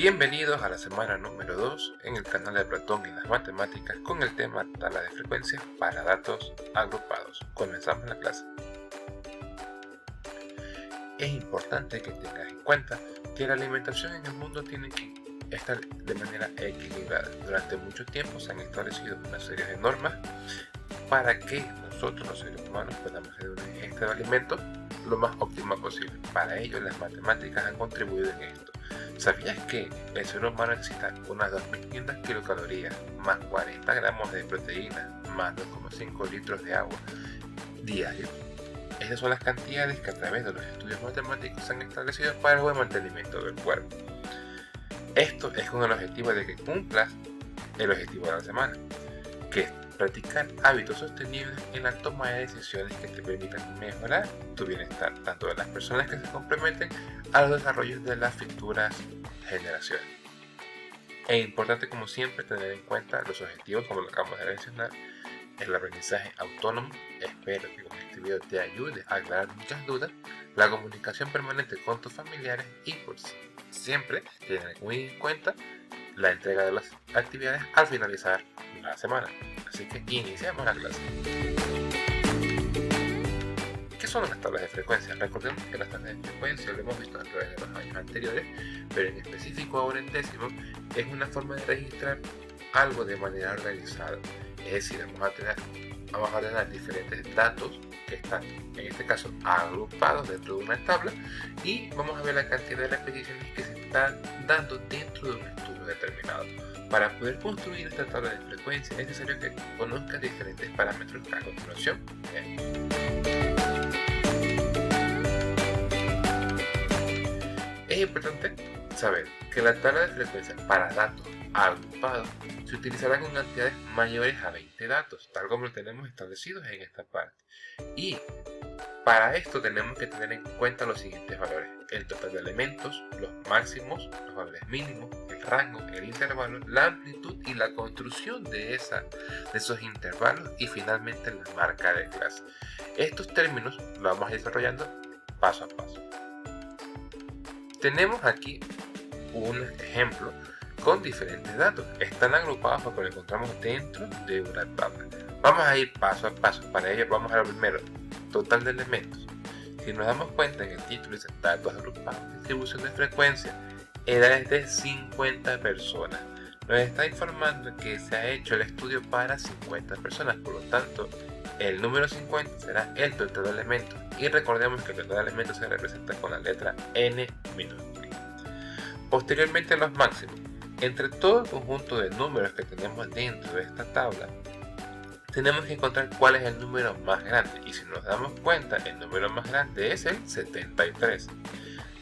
Bienvenidos a la semana número 2 en el canal de Platón y las matemáticas con el tema tabla de frecuencias para datos agrupados. Comenzamos la clase. Es importante que tengas en cuenta que la alimentación en el mundo tiene que estar de manera equilibrada. Durante mucho tiempo se han establecido una serie de normas para que nosotros los seres humanos podamos hacer una ingesta de alimentos lo más óptima posible. Para ello las matemáticas han contribuido en esto. ¿Sabías que el ser humano necesita unas 2500 kilocalorías más 40 gramos de proteína más 2,5 litros de agua diarios? Esas son las cantidades que a través de los estudios matemáticos se han establecido para el buen mantenimiento del cuerpo. Esto es con el objetivo de que cumplas el objetivo de la semana, que es practicar hábitos sostenibles en la toma de decisiones que te permitan mejorar tu bienestar, tanto de las personas que se comprometen a los desarrollos de las futuras generaciones. Es importante, como siempre, tener en cuenta los objetivos, como lo acabamos de mencionar, el aprendizaje autónomo. Espero que con este video te ayude a aclarar muchas dudas, la comunicación permanente con tus familiares y por siempre tener muy en cuenta la entrega de las actividades al finalizar la semana. Así que iniciamos la clase. ¿Qué son las tablas de frecuencia? Recordemos que las tablas de frecuencia lo hemos visto a través de los años anteriores, pero en específico ahora en décimos es una forma de registrar algo de manera organizada. Es decir, vamos a ordenar diferentes datos que están, en este caso, agrupados dentro de una tabla y vamos a ver la cantidad de repeticiones que se están dando dentro de un estudio determinado. Para poder construir esta tabla de frecuencia es necesario que conozcas diferentes parámetros que a continuación vemos. Es importante saber que la tabla de frecuencia para datos agrupados se utilizará con cantidades mayores a 20 datos, tal como lo tenemos establecidos en esta parte. Y para esto tenemos que tener en cuenta los siguientes valores: el total de elementos, los máximos, los valores mínimos, el rango, el intervalo, la amplitud y la construcción de esos intervalos y finalmente la marca de clase. Estos términos los vamos a ir desarrollando paso a paso. Tenemos aquí un ejemplo con diferentes datos. Están agrupados porque lo encontramos dentro de una tabla. Vamos a ir paso a paso. Para ello vamos a ver primero total de elementos. Si nos damos cuenta, en el título dice datos agrupados, distribución de frecuencia, edades de 50 personas. Nos está informando que se ha hecho el estudio para 50 personas, por lo tanto el número 50 será el total de elementos. Y recordemos que el total de elementos se representa con la letra N minúscula. Posteriormente los máximos. Entre todo el conjunto de números que tenemos dentro de esta tabla, tenemos que encontrar cuál es el número más grande, y si nos damos cuenta, el número más grande es el 73.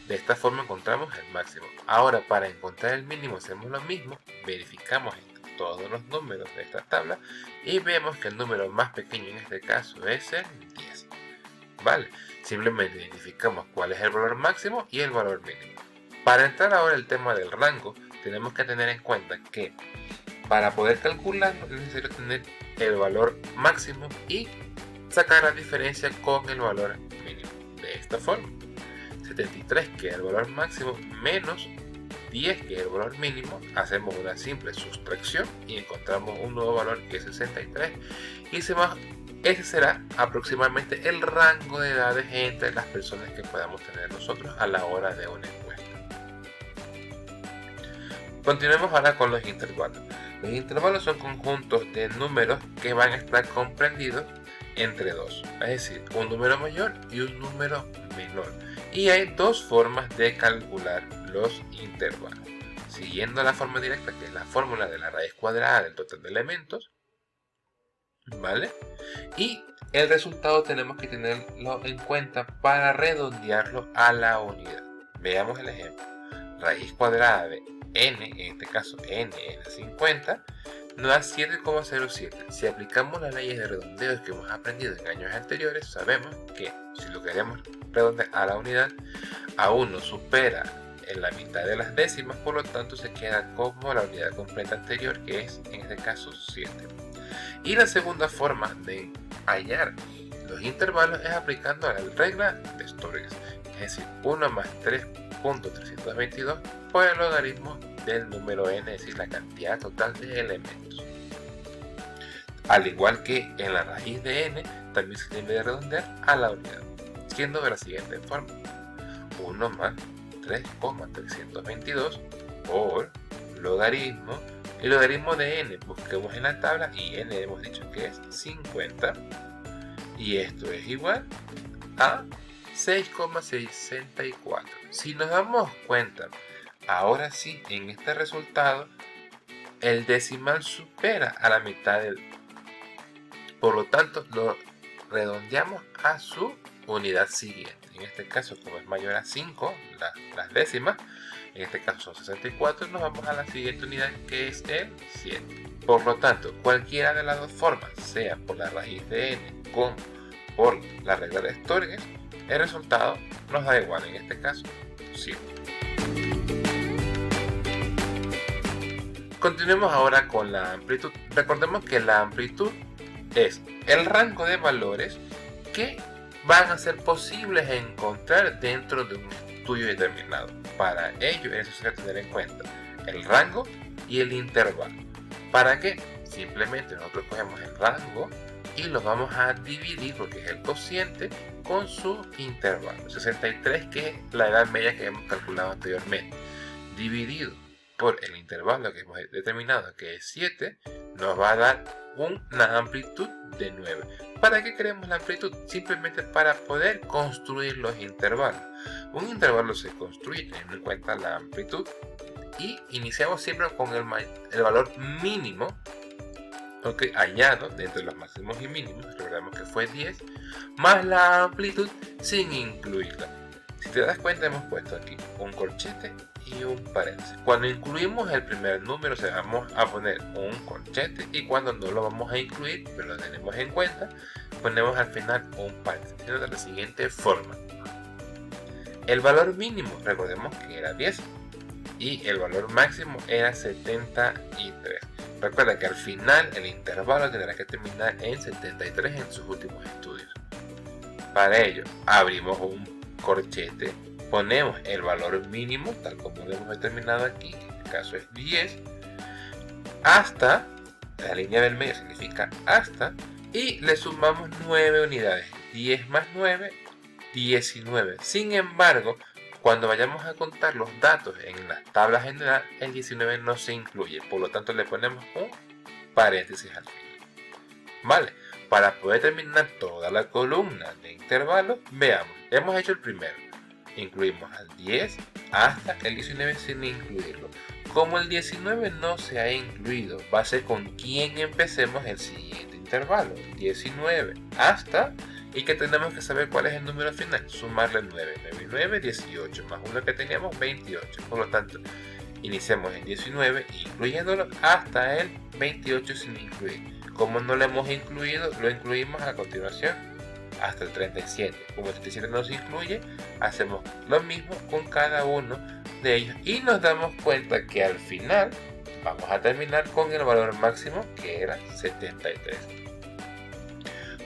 De esta forma encontramos el máximo. Ahora, para encontrar el mínimo hacemos lo mismo, verificamos todos los números de esta tabla y vemos que el número más pequeño en este caso es el 10. Vale, simplemente identificamos cuál es el valor máximo y el valor mínimo. Para entrar ahora al tema del rango, tenemos que tener en cuenta que para poder calcularlo es necesario tener el valor máximo y sacar la diferencia con el valor mínimo. De esta forma, 73, que es el valor máximo, menos 10, que es el valor mínimo, hacemos una simple sustracción y encontramos un nuevo valor que es 63, y ese será aproximadamente el rango de edades entre las personas que podamos tener nosotros a la hora de una encuesta. Continuemos ahora con los intervalos. Los intervalos son conjuntos de números que van a estar comprendidos entre dos, es decir, un número mayor y un número menor. Y hay dos formas de calcular los intervalos. Siguiendo la forma directa, que es la fórmula de la raíz cuadrada del total de elementos, ¿vale? Y el resultado tenemos que tenerlo en cuenta para redondearlo a la unidad. Veamos el ejemplo. Raíz cuadrada de n, en este caso n es 50, nos da 7,07. Si aplicamos las leyes de redondeo que hemos aprendido en años anteriores, sabemos que si lo queremos redondear a la unidad, aún no supera en la mitad de las décimas, por lo tanto se queda como la unidad completa anterior, que es en este caso 7. Y la segunda forma de hallar los intervalos es aplicando la regla de Sturges, es decir, 1 más 3.322 por el logaritmo del número n, es decir, la cantidad total de elementos. Al igual que en la raíz de n, también se debe de redondear a la unidad, siendo de la siguiente forma: 1 más 3,322 por logaritmo. El logaritmo de n busquemos en la tabla y n hemos dicho que es 50, y esto es igual a 6,64. Si nos damos cuenta, ahora sí, en este resultado, el decimal supera a la mitad del... Por lo tanto, lo redondeamos a su unidad siguiente. En este caso, como es mayor a 5, las décimas, en este caso son 64, nos vamos a la siguiente unidad, que es el 7. Por lo tanto, cualquiera de las dos formas, sea por la raíz de n como por la regla de Sturges, el resultado nos da igual, en este caso 7. Continuemos ahora con la amplitud. Recordemos que la amplitud es el rango de valores que van a ser posibles encontrar dentro de un estudio determinado. Para ello es necesario tener en cuenta el rango y el intervalo. ¿Para qué? Simplemente nosotros cogemos el rango y lo vamos a dividir, porque es el cociente, con su intervalo. 63, que es la edad media que hemos calculado anteriormente, dividido por el intervalo que hemos determinado, que es 7, nos va a dar una amplitud de 9. ¿Para qué queremos la amplitud? Simplemente para poder construir los intervalos. Un intervalo se construye teniendo en cuenta la amplitud y iniciamos siempre con el valor mínimo, hallado dentro de los máximos y mínimos. Recordemos que fue 10, más la amplitud sin incluirla. Si te das cuenta, hemos puesto aquí un corchete y un paréntesis. Cuando incluimos el primer número, se vamos a poner un corchete, y cuando no lo vamos a incluir, pero lo tenemos en cuenta, ponemos al final un paréntesis, de la siguiente forma: el valor mínimo, recordemos que era 10, y el valor máximo era 73. Recuerda que al final el intervalo tendrá que terminar en 73 en sus últimos estudios. Para ello, abrimos un corchete, ponemos el valor mínimo, tal como lo hemos determinado aquí, en este caso es 10, hasta, la línea del medio significa hasta, y le sumamos 9 unidades, 10 más 9, 19. Sin embargo, cuando vayamos a contar los datos en la tabla general, el 19 no se incluye, por lo tanto le ponemos un paréntesis al final. Vale, para poder terminar toda la columna de intervalos, veamos, hemos hecho el primero, incluimos al 10 hasta el 19 sin incluirlo. Como el 19 no se ha incluido, va a ser con quien empecemos el siguiente intervalo, 19 hasta... y que tenemos que saber cuál es el número final, sumarle 9, 9 y 9, 18, más uno que teníamos, 28. Por lo tanto, iniciamos el 19 incluyéndolo hasta el 28 sin incluir. Como no lo hemos incluido, lo incluimos a continuación hasta el 37. Como el 37 no se incluye, hacemos lo mismo con cada uno de ellos y nos damos cuenta que al final vamos a terminar con el valor máximo, que era 73.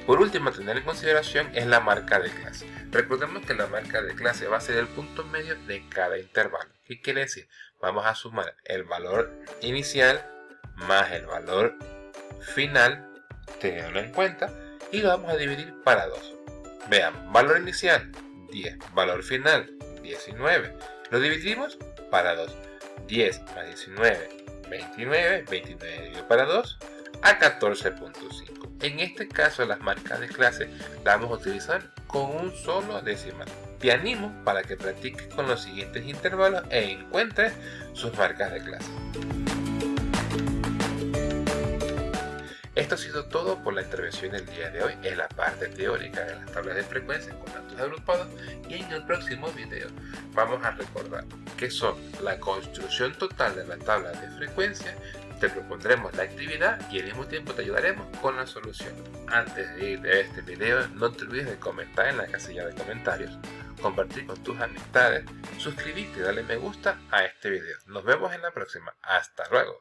Por último, a tener en consideración es la marca de clase. Recordemos que la marca de clase va a ser el punto medio de cada intervalo. ¿Qué quiere decir? Vamos a sumar el valor inicial más el valor final, teniendo en cuenta, y lo vamos a dividir para 2. Veamos, valor inicial 10, valor final 19. Lo dividimos para 2. 10 más 19, 29, 29 dividido para 2, a 14.5. En este caso, las marcas de clase las vamos a utilizar con un solo decimal. Te animo para que practiques con los siguientes intervalos e encuentres sus marcas de clase. Esto ha sido todo por la intervención del día de hoy en la parte teórica de las tablas de frecuencia con datos agrupados, y en el próximo video vamos a recordar qué son la construcción total de la tabla de frecuencia. Te propondremos la actividad y al mismo tiempo te ayudaremos con la solución. Antes de ir de este video, no te olvides de comentar en la casilla de comentarios, compartir con tus amistades, suscribirte y darle me gusta a este video. Nos vemos en la próxima. Hasta luego.